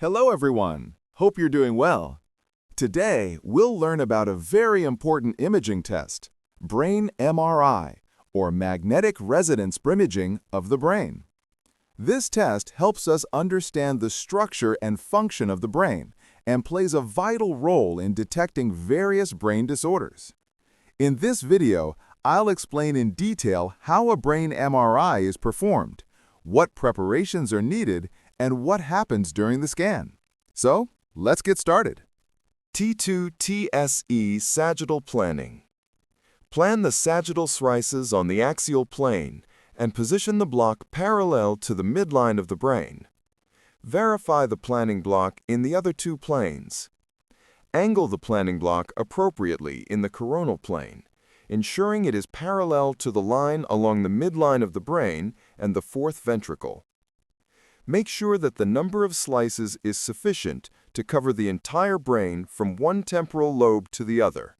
Hello everyone! Hope you're doing well. Today, we'll learn about a very important imaging test, brain MRI, or magnetic resonance imaging of the brain. This test helps us understand the structure and function of the brain and plays a vital role in detecting various brain disorders. In this video, I'll explain in detail how a brain MRI is performed, what preparations are needed, and what happens during the scan. So, let's get started. T2-TSE Sagittal Planning. Plan the sagittal slices on the axial plane and position the block parallel to the midline of the brain. Verify the planning block in the other two planes. Angle the planning block appropriately in the coronal plane, ensuring it is parallel to the line along the midline of the brain and the fourth ventricle. Make sure that the number of slices is sufficient to cover the entire brain from one temporal lobe to the other.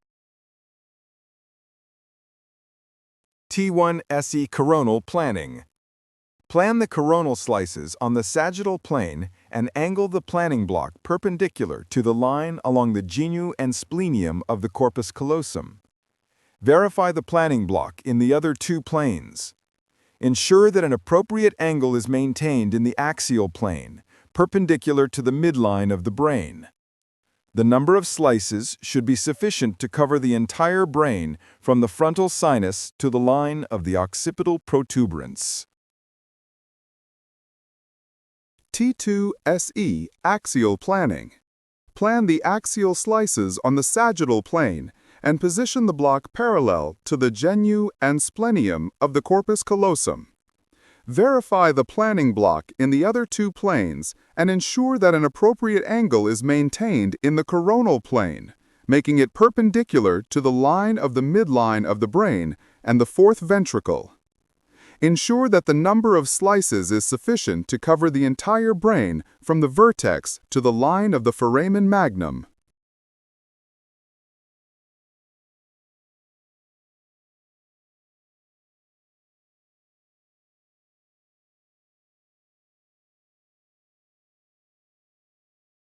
T1-SE Coronal Planning. Plan the coronal slices on the sagittal plane and angle the planning block perpendicular to the line along the genu and splenium of the corpus callosum. Verify the planning block in the other two planes. Ensure that an appropriate angle is maintained in the axial plane, perpendicular to the midline of the brain. The number of slices should be sufficient to cover the entire brain from the frontal sinus to the line of the occipital protuberance. T2-SE Axial Planning. Plan the axial slices on the sagittal plane and position the block parallel to the genu and splenium of the corpus callosum. Verify the planning block in the other two planes and ensure that an appropriate angle is maintained in the coronal plane, making it perpendicular to the line of the midline of the brain and the fourth ventricle. Ensure that the number of slices is sufficient to cover the entire brain from the vertex to the line of the foramen magnum.